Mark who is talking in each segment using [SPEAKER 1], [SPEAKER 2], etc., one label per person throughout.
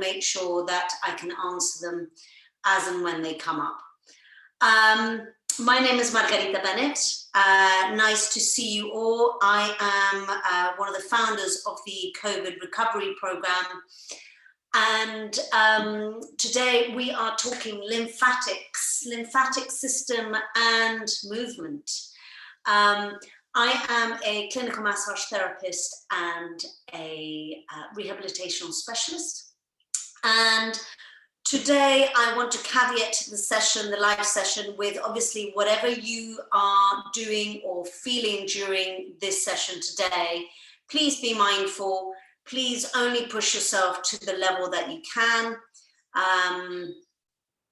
[SPEAKER 1] make sure that I can answer them as and when they come up. My name is Margarita Bennett. Nice to see you all. I am one of the founders of the COVID recovery program. And today we are talking lymphatics, lymphatic system and movement. I am a clinical massage therapist and a rehabilitational specialist. And today I want to caveat the session, the live session, with obviously whatever you are doing or feeling during this session today. Please be mindful. Please only push yourself to the level that you can.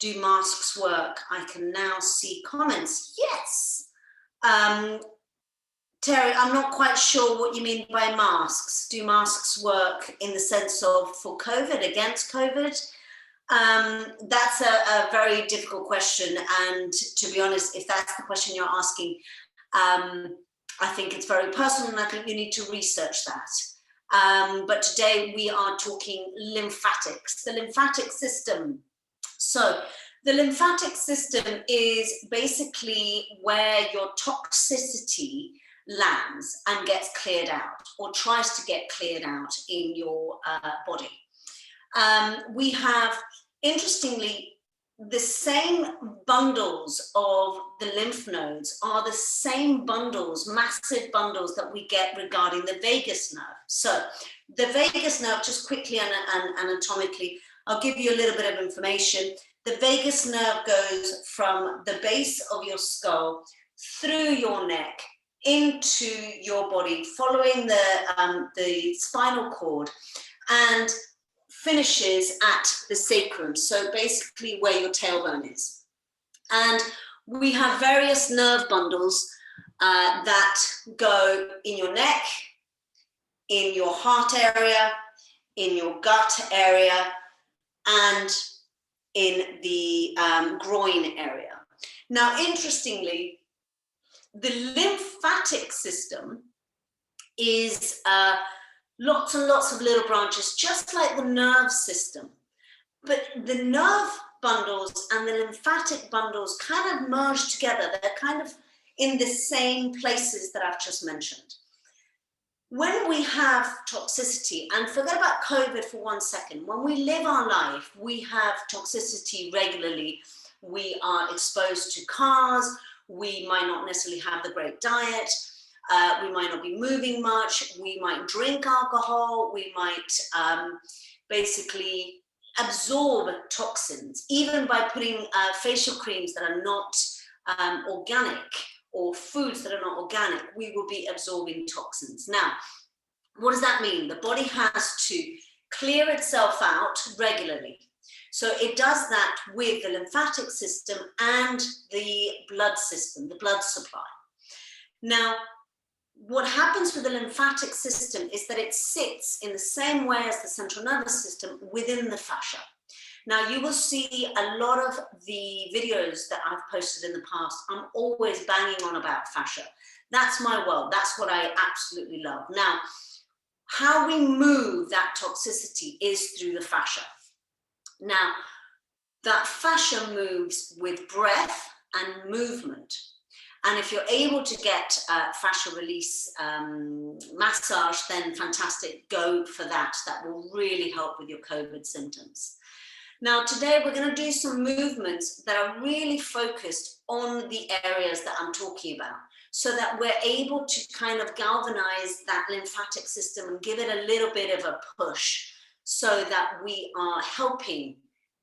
[SPEAKER 1] Do masks work? I can now see comments. Yes. Terry, I'm not quite sure what you mean by masks. Do masks work in the sense of for COVID, against COVID? That's a very difficult question. And to be honest, if that's the question you're asking, I think it's very personal and I think you need to research that. But today we are talking lymphatics, the lymphatic system. So the lymphatic system is basically where your toxicity lands and gets cleared out or tries to get cleared out in your body. We have, interestingly, the same bundles of the lymph nodes are the same bundles, massive bundles that we get regarding the vagus nerve. So the vagus nerve, just quickly and anatomically, I'll give you a little bit of information. The vagus nerve goes from the base of your skull through your neck into your body, following the spinal cord, and finishes at the sacrum, so basically where your tailbone is. And we have various nerve bundles that go in your neck, in your heart area, in your gut area, and in the groin area. Now, interestingly, the lymphatic system is lots and lots of little branches, just like the nerve system. But the nerve bundles and the lymphatic bundles kind of merge together. They're kind of in the same places that I've just mentioned. When we have toxicity, and forget about COVID for 1 second, when we live our life, we have toxicity regularly. We are exposed to cars. We might not necessarily have the great diet. We might not be moving much. We might drink alcohol. We might basically absorb toxins, even by putting facial creams that are not organic or foods that are not organic. We will be absorbing toxins. Now, what does that mean? The body has to clear itself out regularly. So it does that with the lymphatic system and the blood system, the blood supply. Now, what happens with the lymphatic system is that it sits in the same way as the central nervous system within the fascia. Now, you will see a lot of the videos that I've posted in the past. I'm always banging on about fascia. That's my world. That's what I absolutely love. Now, how we move that toxicity is through the fascia. Now, that fascia moves with breath and movement. And if you're able to get fascia release massage, then fantastic, go for that. That will really help with your COVID symptoms. Now, today we're going to do some movements that are really focused on the areas that I'm talking about, so that we're able to kind of galvanize that lymphatic system and give it a little bit of a push, so that we are helping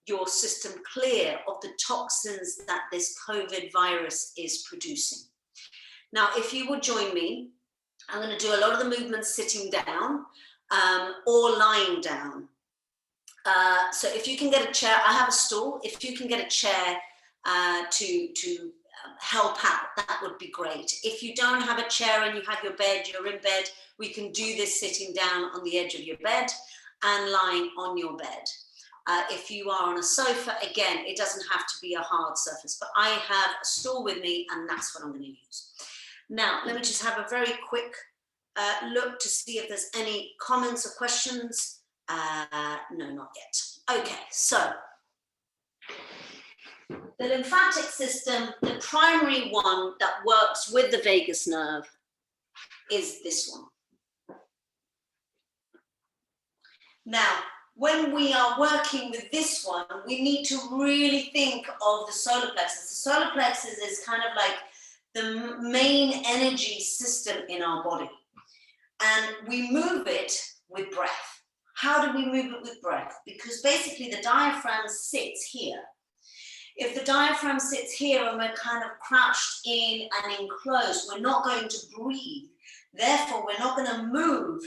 [SPEAKER 1] your system clear of the toxins that this COVID virus is producing. Now, if you would join me, I'm going to do a lot of the movements sitting down or lying down. So if you can get a chair, I have a stool. If you can get a chair to help out, that would be great. If you don't have a chair and you have your bed, you're in bed, we can do this sitting down on the edge of your bed and lying on your bed. If you are on a sofa, again, it doesn't have to be a hard surface, but I have a stool with me and that's what I'm going to use. Now, let me just have a very quick look to see if there's any comments or questions. No, not yet. Okay, so the lymphatic system, the primary one that works with the vagus nerve is this one. Now, when we are working with this one, we need to really think of the solar plexus. The solar plexus is kind of like the main energy system in our body. And we move it with breath. How do we move it with breath? Because basically the diaphragm sits here. If the diaphragm sits here and we're kind of crouched in and enclosed, we're not going to breathe. Therefore, we're not going to move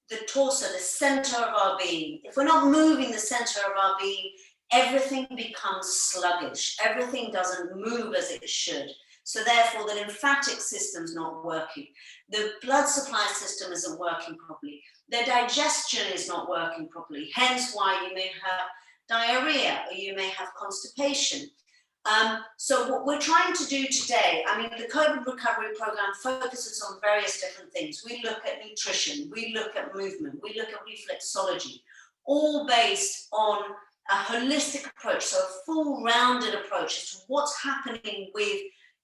[SPEAKER 1] the torso, the center of our being. If we're not moving the center of our being, everything becomes sluggish. Everything doesn't move as it should. So therefore, the lymphatic system's not working. The blood supply system isn't working properly. The digestion is not working properly. Hence why you may have diarrhea or you may have constipation. So what we're trying to do today, I mean, the COVID recovery program focuses on various different things. We look at nutrition, we look at movement, we look at reflexology, all based on a holistic approach, so a full rounded approach as to what's happening with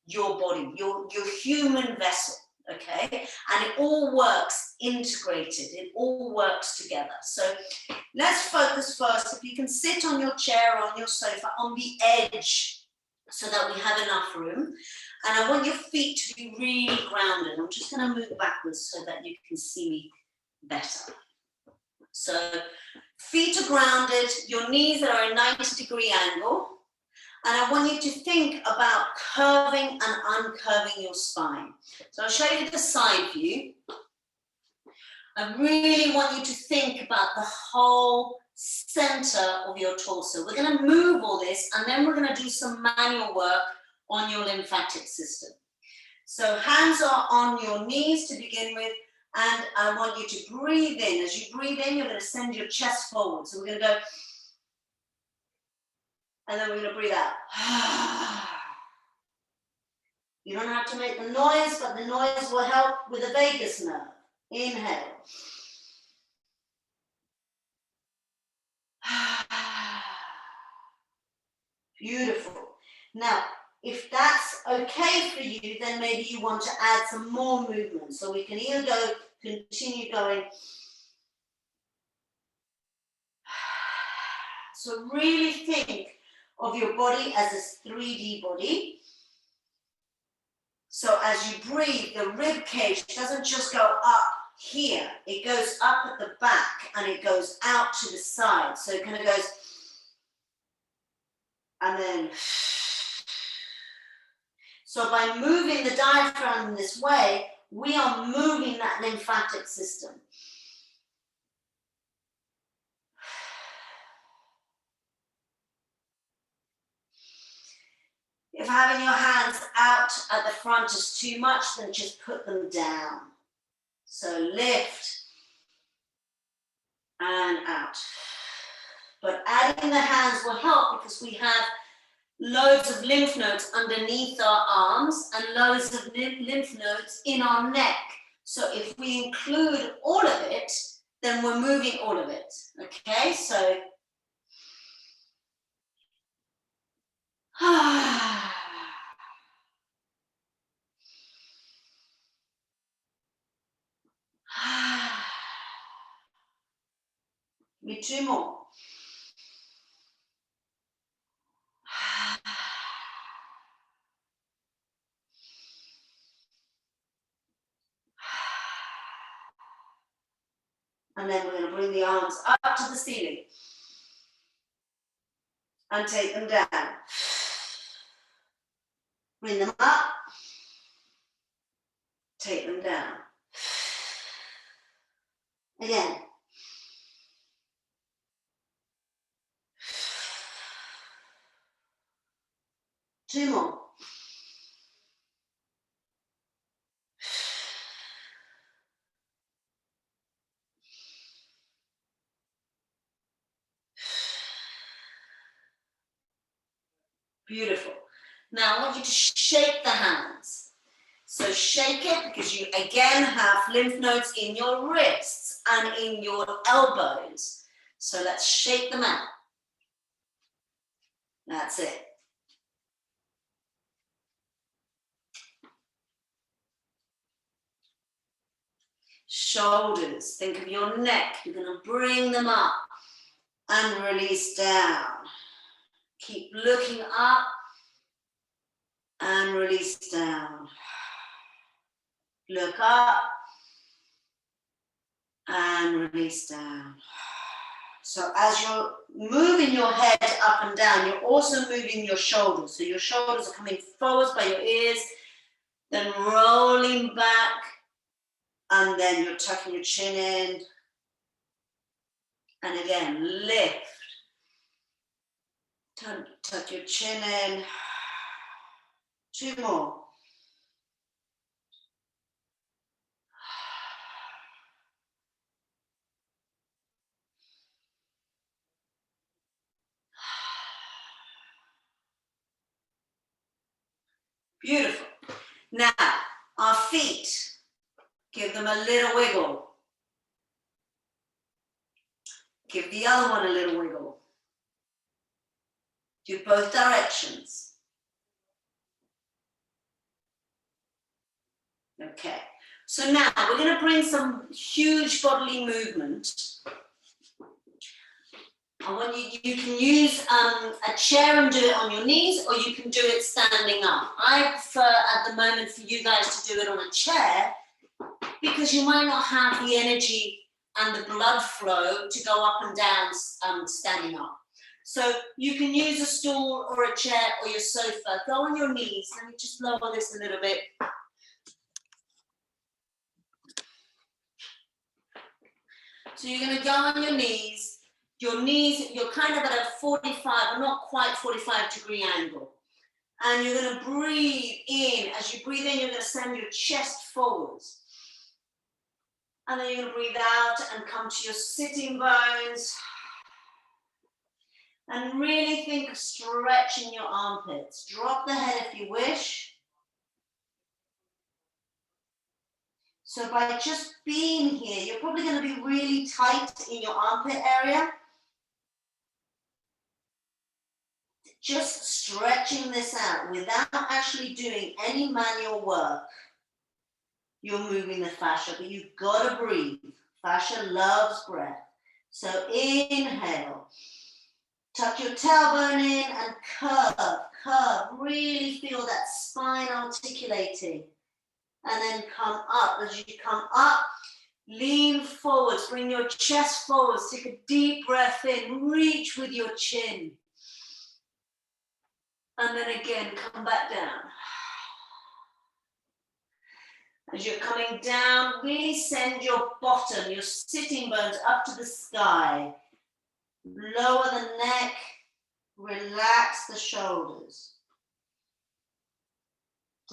[SPEAKER 1] your body, your human vessel, okay? And it all works integrated, it all works together. So let's focus first, if you can sit on your chair or on your sofa on the edge, so that we have enough room. And I want your feet to be really grounded. I'm just going to move backwards so that you can see me better. So feet are grounded, your knees are at a 90-degree angle. And I want you to think about curving and uncurving your spine. So I'll show you the side view. I really want you to think about the whole center of your torso. We're going to move all this and then we're going to do some manual work on your lymphatic system. So hands are on your knees to begin with, and I want you to breathe in. As you breathe in, you're going to send your chest forward. So we're going to go, and then we're going to breathe out. You don't have to make the noise, but the noise will help with the vagus nerve. Inhale. Beautiful. Now, if that's okay for you, then maybe you want to add some more movement. So we can either go, continue going. So really think of your body as a 3D body. So as you breathe, the rib cage doesn't just go up here. It goes up at the back and it goes out to the side. So it kind of goes, and then. So by moving the diaphragm in this way, we are moving that lymphatic system. If having your hands out at the front is too much, then just put them down. So lift and out. But adding the hands will help because we have loads of lymph nodes underneath our arms and loads of lymph nodes in our neck. So if we include all of it, then we're moving all of it. Okay, so me two more. And then we're going to bring the arms up to the ceiling and take them down. Bring them up, take them down. Again. Two more. Beautiful. Now I want you to shake the hands. So shake it because you again have lymph nodes in your wrists and in your elbows. So let's shake them out. That's it. Shoulders, think of your neck. You're going to bring them up and release down. Keep looking up and release down. Look up and release down. So as you're moving your head up and down, you're also moving your shoulders. So your shoulders are coming forwards by your ears, then rolling back, and then you're tucking your chin in. And again, lift. Tuck your chin in. 2 more. Beautiful. Now, our feet, give them a little wiggle. Give the other one a little wiggle. Do both directions. Okay. So now we're going to bring some huge bodily movement. I want you can use a chair and do it on your knees, or you can do it standing up. I prefer at the moment for you guys to do it on a chair, because you might not have the energy and the blood flow to go up and down standing up. So you can use a stool or a chair or your sofa. Go on your knees. Let me just lower this a little bit. So you're going to go on your knees. Your knees, you're kind of at a 45, or not quite 45-degree angle. And you're going to breathe in. As you breathe in, you're going to send your chest forwards. And then you're going to breathe out and come to your sitting bones. And really think of stretching your armpits. Drop the head if you wish. So by just being here, you're probably going to be really tight in your armpit area. Just stretching this out without actually doing any manual work. You're moving the fascia, but you've got to breathe. Fascia loves breath. So inhale. Tuck your tailbone in and curve, curve. Really feel that spine articulating. And then come up. As you come up, lean forwards. Bring your chest forwards. Take a deep breath in. Reach with your chin. And then again, come back down. As you're coming down, really send your bottom, your sitting bones up to the sky. Lower the neck, relax the shoulders.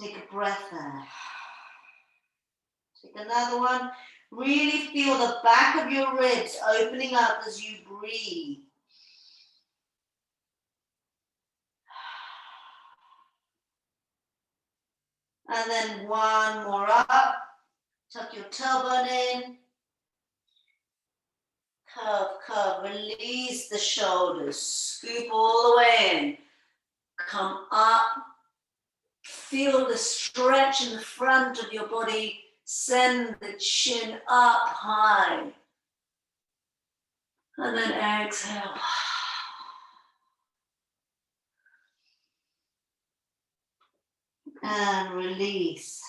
[SPEAKER 1] Take a breath there. Take another one. Really feel the back of your ribs opening up as you breathe. And then one more up. Tuck your tailbone in. Curve, curve. Release the shoulders. Scoop all the way in. Come up. Feel the stretch in the front of your body. Send the chin up high. And then exhale. And release.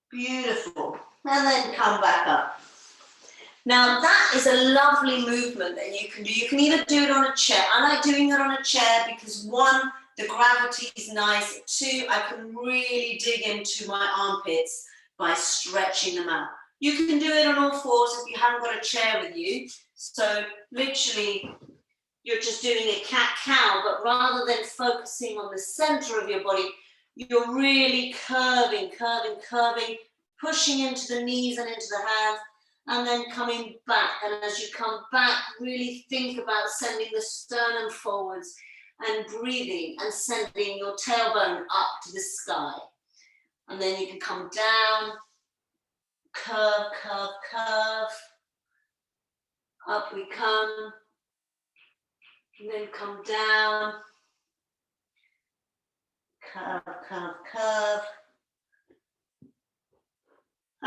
[SPEAKER 1] Beautiful. And then come back up. Now that is a lovely movement that you can do. You can either do it on a chair. I like doing it on a chair because 1, the gravity is nice. 2, I can really dig into my armpits by stretching them out. You can do it on all fours if you haven't got a chair with you. So literally, you're just doing a cat-cow, but rather than focusing on the center of your body, you're really curving, curving, curving, pushing into the knees and into the hands, and then coming back. And as you come back, really think about sending the sternum forwards and breathing and sending your tailbone up to the sky. And then you can come down, curve, curve, curve. Up we come, and then come down. Curve, curve, curve.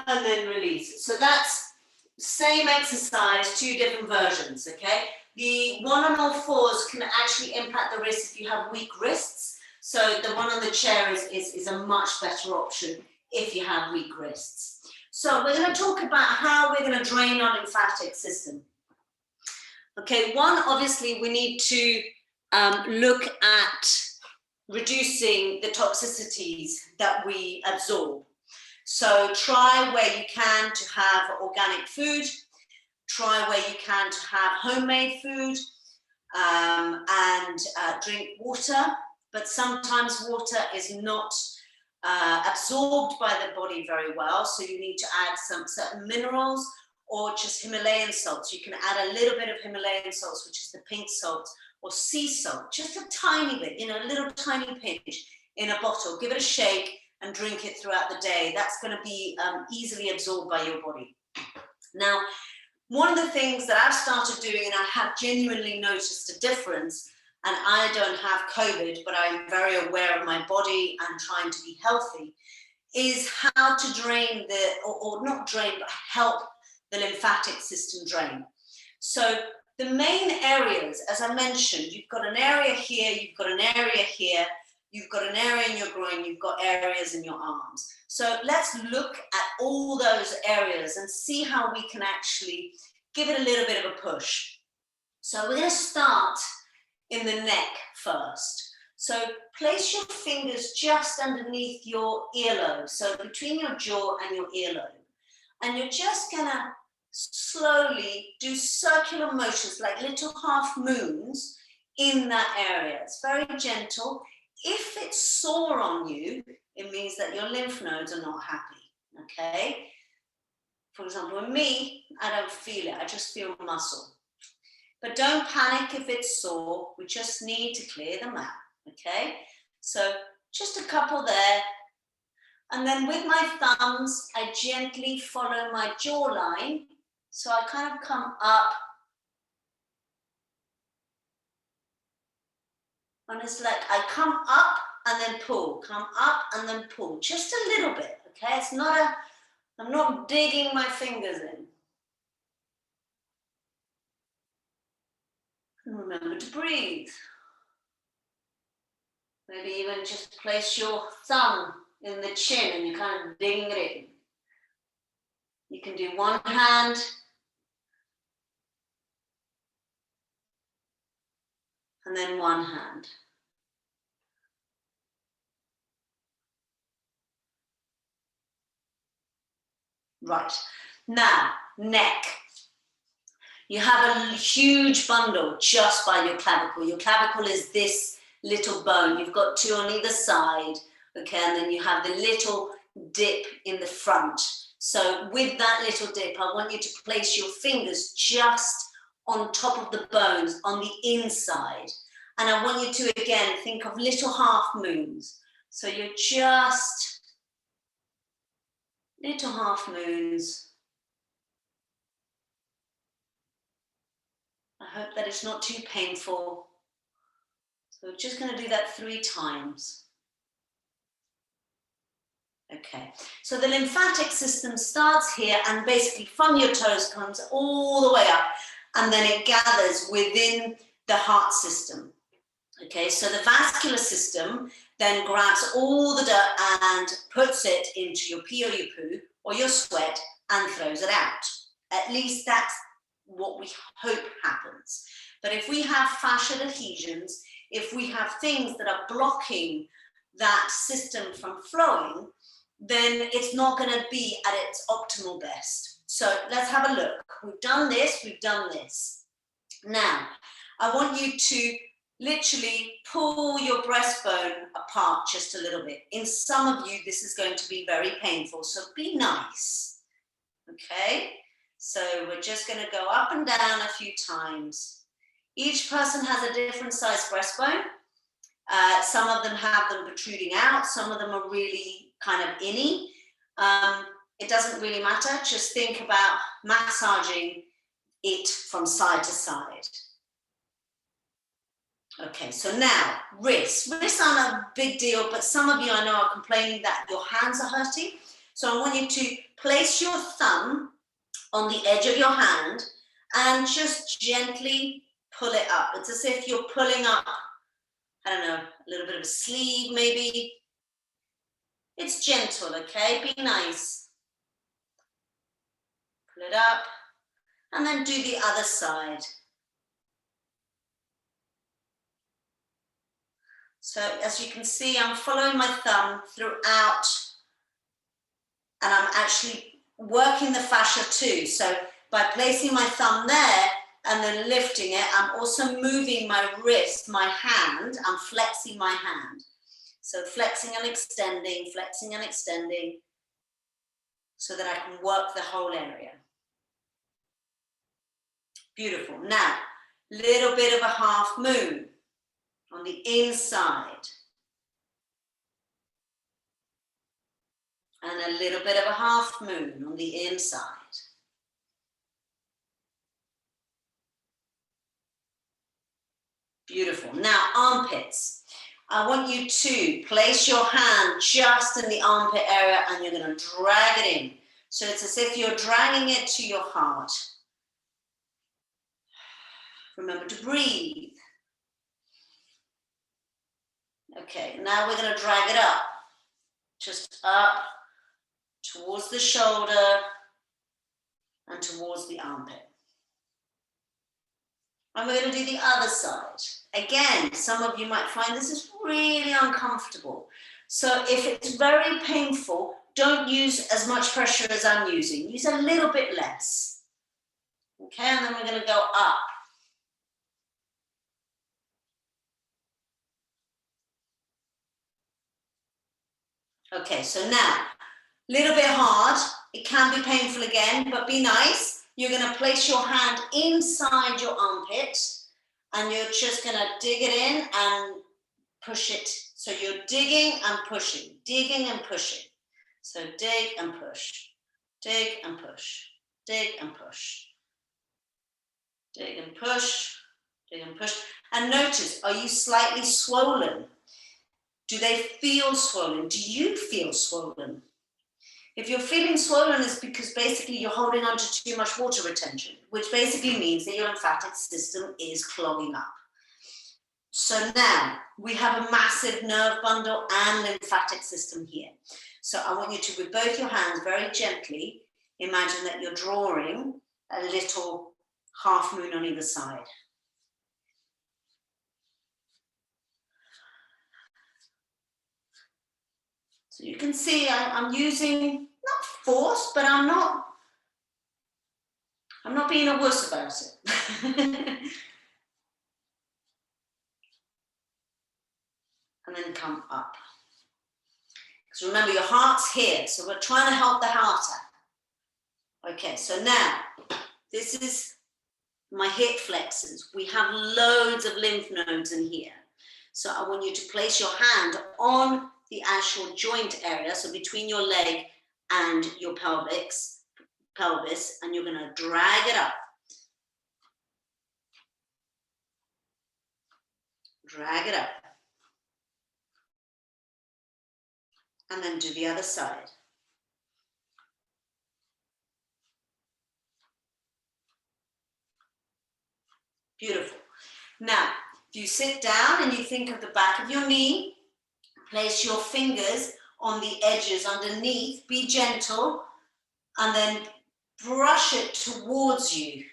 [SPEAKER 1] And then release. So that's same exercise, two different versions, okay? The one on all fours can actually impact the wrists if you have weak wrists. So the one on the chair is a much better option if you have weak wrists. So we're going to talk about how we're going to drain our lymphatic system. Okay, one, obviously we need to look at reducing the toxicities that we absorb. So try where you can to have organic food, try where you can to have homemade food, and drink water, but sometimes water is not absorbed by the body very well, so you need to add some certain minerals or just Himalayan salts. You can add a little bit of Himalayan salts, which is the pink salt, or sea salt, just a tiny bit, you know, a little tiny pinch in a bottle. Give it a shake and drink it throughout the day. That's going to be easily absorbed by your body. Now, one of the things that I've started doing, and I have genuinely noticed a difference, and I don't have COVID, but I'm very aware of my body and trying to be healthy, is how to drain or not drain, but help the lymphatic system drain. So the main areas, as I mentioned, you've got an area here, you've got an area here, you've got an area in your groin, you've got areas in your arms. So let's look at all those areas and see how we can actually give it a little bit of a push. So we're going to start in the neck first. So place your fingers just underneath your earlobe, so between your jaw and your earlobe. And you're just going to slowly do circular motions like little half moons in that area. It's very gentle. If it's sore on you, it means that your lymph nodes are not happy, okay? For example, with me, I don't feel it, I just feel muscle. But don't panic if it's sore, we just need to clear them out, okay? So just a couple there. And then with my thumbs, I gently follow my jawline. So I kind of come up. And it's like I come up and then pull, come up and then pull, just a little bit, okay? It's not I'm not digging my fingers in. And remember to breathe. Maybe even just place your thumb in the chin and you're kind of digging it in. You can do one hand. And then one hand. Right, now, neck. You have a huge bundle just by your clavicle. Your clavicle is this little bone. You've got two on either side, okay? And then you have the little dip in the front. So with that little dip, I want you to place your fingers just on top of the bones, on the inside. And I want you to, again, think of little half moons. So you're just little half moons. I hope that it's not too painful. So we're just going to do that 3 times. Okay, so the lymphatic system starts here and basically from your toes comes all the way up and then it gathers within the heart system. Okay, so the vascular system then grabs all the dirt and puts it into your pee or your poo or your sweat and throws it out. At least that's what we hope happens. But if we have fascial adhesions, if we have things that are blocking that system from flowing, then it's not going to be at its optimal best. So let's have a look. We've done this, we've done this. Now, I want you to literally pull your breastbone apart just a little bit. In some of you, this is going to be very painful, so be nice, okay? So we're just going to go up and down a few times. Each person has a different size breastbone. Some of them have them protruding out. Some of them are really kind of inny. It doesn't really matter. Just think about massaging it from side to side. Okay, so now wrists. Wrists aren't a big deal, but some of you I know are complaining that your hands are hurting. So I want you to place your thumb on the edge of your hand and just gently pull it up. It's as if you're pulling up, I don't know, a little bit of a sleeve maybe. It's gentle, okay? Be nice. Pull it up and then do the other side. So as you can see, I'm following my thumb throughout and I'm actually working the fascia too. So by placing my thumb there and then lifting it, I'm also moving my wrist, my hand, I'm flexing my hand. So flexing and extending so that I can work the whole area. Beautiful. Now, little bit of a half moon on the inside. And a little bit of a half moon on the inside. Beautiful. Now, armpits. I want you to place your hand just in the armpit area and you're going to drag it in. So it's as if you're dragging it to your heart. Remember to breathe. Okay, now we're going to drag it up. Just up towards the shoulder and towards the armpit. And we're going to do the other side. Again, some of you might find this is really uncomfortable. So if it's very painful, don't use as much pressure as I'm using. Use a little bit less. Okay, and then we're going to go up. Okay, so now, a little bit hard. It can be painful again, but be nice. You're going to place your hand inside your armpit and you're just going to dig it in and push it. So you're digging and pushing, digging and pushing. So dig and push, dig and push, dig and push, dig and push, dig and push. And notice, are you slightly swollen? Do they feel swollen? Do you feel swollen? If you're feeling swollen, it's because basically you're holding on to too much water retention, which basically means that your lymphatic system is clogging up. So now we have a massive nerve bundle and lymphatic system here. So I want you to, with both your hands, very gently, imagine that you're drawing a little half moon on either side. So you can see I'm using, not force, but I'm not being a wuss about it. And then come up. Because remember, your heart's here, so we're trying to help the heart out. Okay, so now, this is my hip flexors. We have loads of lymph nodes in here. So I want you to place your hand on the actual joint area, so between your leg and your pelvis, and you're going to drag it up. Drag it up. And then do the other side. Beautiful. Now, if you sit down and you think of the back of your knee, place your fingers on the edges underneath, be gentle, and then brush it towards you.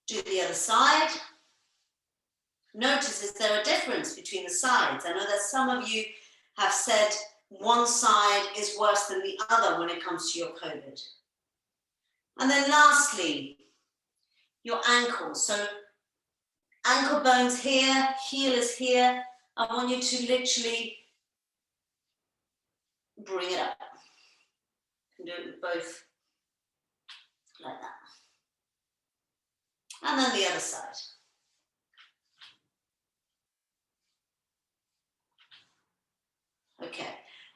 [SPEAKER 1] Do the other side. Notice, is there a difference between the sides? I know that some of you have said one side is worse than the other when it comes to your COVID. And then lastly, your ankles. So ankle bones here, heel is here. I want you to literally bring it up. You can do it with both like that. And then the other side.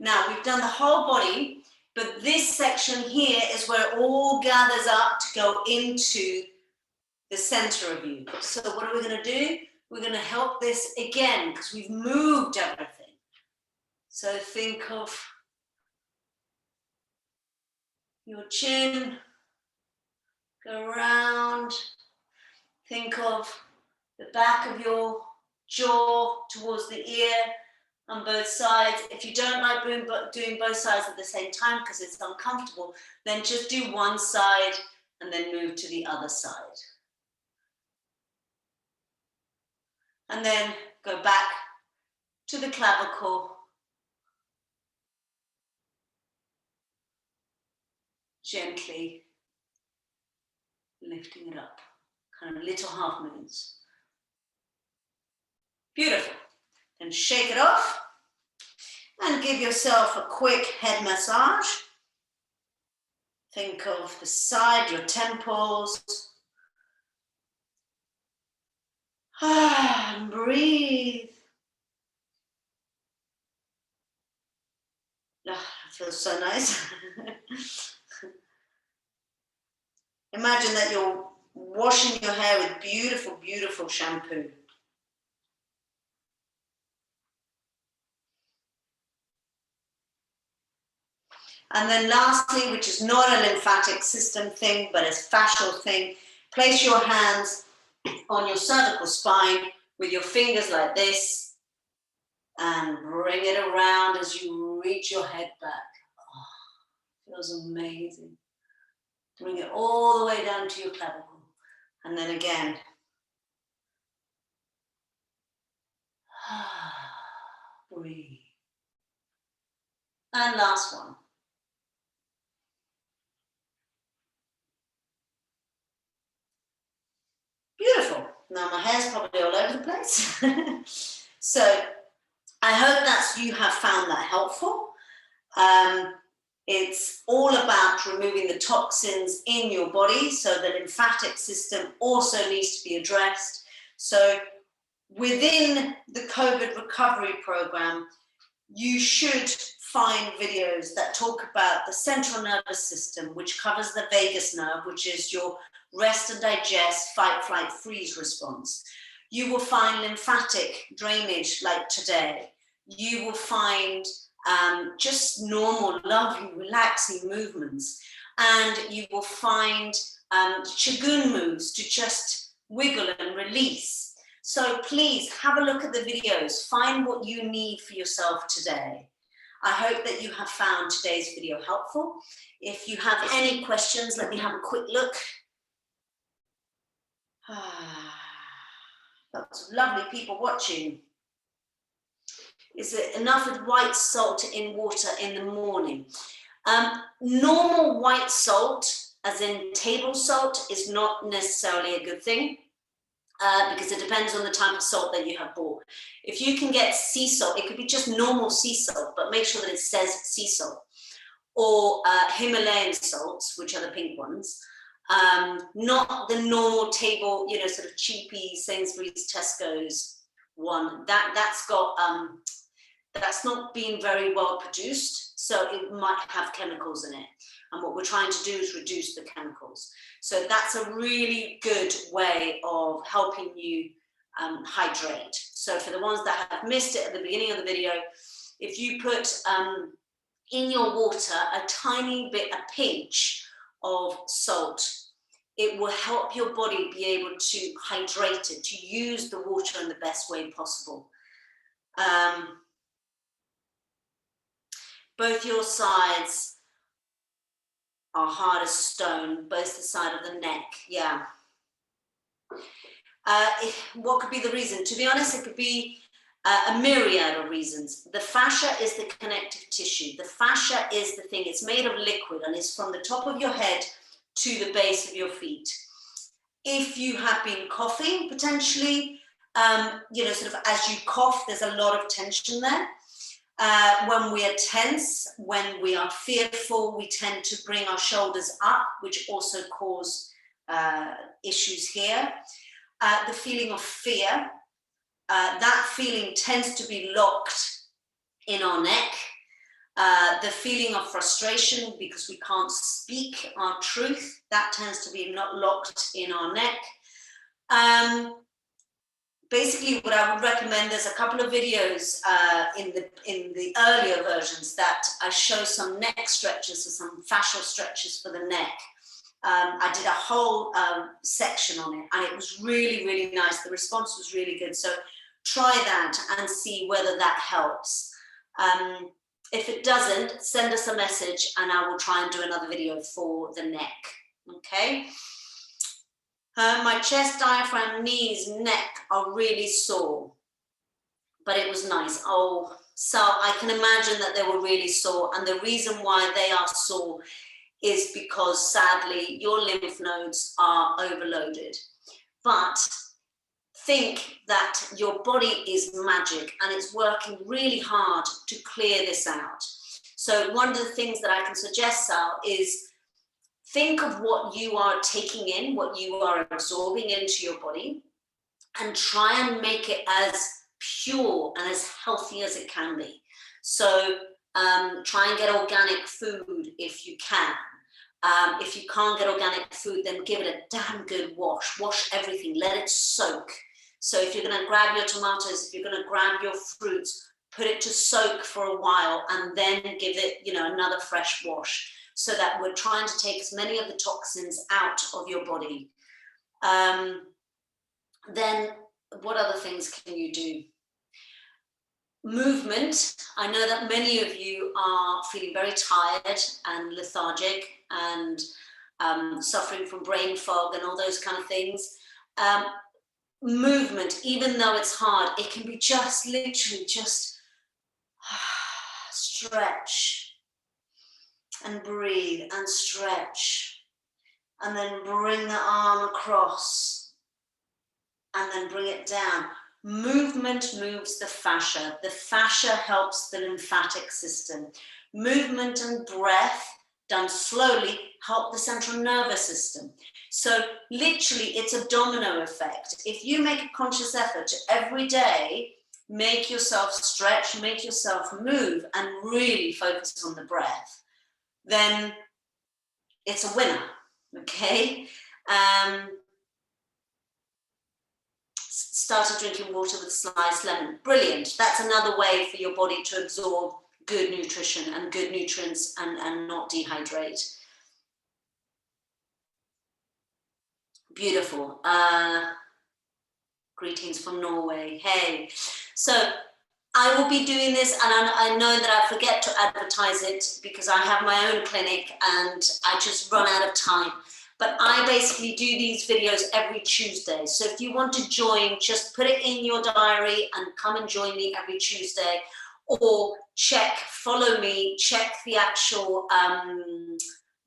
[SPEAKER 1] Now, we've done the whole body, but this section here is where it all gathers up to go into the center of you. So what are we going to do? We're going to help this again because we've moved everything. So think of your chin, go around, think of the back of your jaw towards the ear on both sides. If you don't like doing both sides at the same time because it's uncomfortable, then just do one side and then move to the other side. And then go back to the clavicle. Gently lifting it up, kind of little half moons. Beautiful. Then shake it off and give yourself a quick head massage. Think of the side, your temples. And breathe. Oh, it feels so nice. Imagine that you're washing your hair with beautiful, beautiful shampoo. And then lastly, which is not a lymphatic system thing, but a fascial thing, place your hands on your cervical spine with your fingers like this and bring it around as you reach your head back. Oh, feels amazing. Bring it all the way down to your clavicle. And then again. Breathe. And last one. Beautiful. Now my hair's probably all over the place. So I hope that you have found that helpful. It's all about removing the toxins in your body, so the lymphatic system also needs to be addressed. So within the COVID recovery program, you should find videos that talk about the central nervous system, which covers the vagus nerve, which is your rest and digest, fight, flight, freeze response. You will find lymphatic drainage like today. You will find just normal, lovely, relaxing movements. And you will find Qigong moves to just wiggle and release. So please have a look at the videos. Find what you need for yourself today. I hope that you have found today's video helpful. If you have any questions, let me have a quick look. Lots of lovely people watching. Is it enough with white salt in water in the morning? Normal white salt, as in table salt, is not necessarily a good thing because it depends on the type of salt that you have bought. If you can get sea salt, it could be just normal sea salt, but make sure that it says sea salt. Or Himalayan salts, which are the pink ones. Not the normal table, sort of cheapy Sainsbury's, Tesco's one. That's got that's not been very well produced, so it might have chemicals in it. And what we're trying to do is reduce the chemicals. So that's a really good way of helping you hydrate. So for the ones that have missed it at the beginning of the video, if you put in your water a tiny bit, a pinch of salt, it will help your body be able to hydrate it, to use the water in the best way possible. Both your sides are hard as stone, both the side of the neck, yeah. What could be the reason? To be honest, it could be a myriad of reasons. The fascia is the connective tissue. The fascia is the thing, it's made of liquid and it's from the top of your head to the base of your feet. If you have been coughing, potentially, sort of as you cough, there's a lot of tension there. When we are tense, when we are fearful, we tend to bring our shoulders up, which also cause issues here. The feeling of fear, that feeling tends to be locked in our neck. The feeling of frustration because we can't speak our truth, that tends to be not locked in our neck. Basically, what I would recommend, there's a couple of videos in the earlier versions that I show some neck stretches or some fascial stretches for the neck. I did a whole section on it, and it was really, really nice. The response was really good. So try that and see whether that helps. If it doesn't, send us a message and I will try and do another video for the neck, okay? My chest, diaphragm, knees, neck are really sore, but it was nice. Oh, so I can imagine that they were really sore, and the reason why they are sore is because sadly your lymph nodes are overloaded. But think that your body is magic and it's working really hard to clear this out. So one of the things that I can suggest, Sal, is think of what you are taking in, what you are absorbing into your body, and try and make it as pure and as healthy as it can be. So try and get organic food if you can. If you can't get organic food, then give it a damn good wash. Wash everything, let it soak. So if you're going to grab your tomatoes, if you're going to grab your fruits, put it to soak for a while and then give it, you know, another fresh wash, so that we're trying to take as many of the toxins out of your body. Then what other things can you do? Movement. I know that many of you are feeling very tired and lethargic and suffering from brain fog and all those kind of things. Movement, even though it's hard, it can be just literally just stretch and breathe and stretch, and then bring the arm across and then bring it down. Movement moves the fascia. The fascia helps the lymphatic system. Movement and breath done slowly help the central nervous system. So literally it's a domino effect. If you make a conscious effort to every day make yourself stretch, make yourself move, and really focus on the breath, then it's a winner, okay? Started drinking water with sliced lemon. Brilliant. That's another way for your body to absorb good nutrition and good nutrients and not dehydrate. Beautiful. Greetings from Norway. Hey. So I will be doing this, and I know that I forget to advertise it because I have my own clinic and I just run out of time. But I basically do these videos every Tuesday. So if you want to join, just put it in your diary and come and join me every Tuesday, or follow me, check the actual,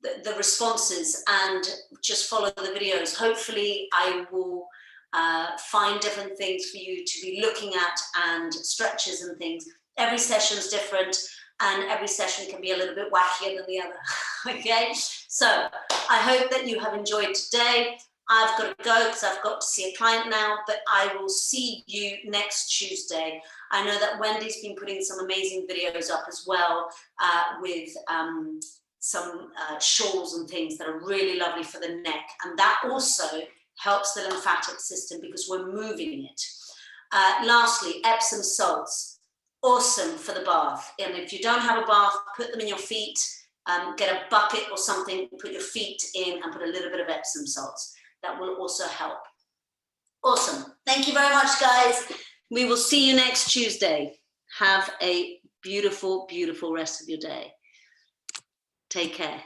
[SPEAKER 1] the responses and just follow the videos. Hopefully I will find different things for you to be looking at and stretches and things. Every session's different, and every session can be a little bit wackier than the other, okay? So I hope that you have enjoyed today. I've got to go because I've got to see a client now, but I will see you next Tuesday. I know that Wendy's been putting some amazing videos up as well with some shawls and things that are really lovely for the neck. And that also helps the lymphatic system because we're moving it. Lastly, Epsom salts. Awesome for the bath. And if you don't have a bath, put them in your feet, get a bucket or something, put your feet in and put a little bit of Epsom salts. That will also help. Awesome. Thank you very much, guys. We will see you next Tuesday. Have a beautiful, beautiful rest of your day. Take care.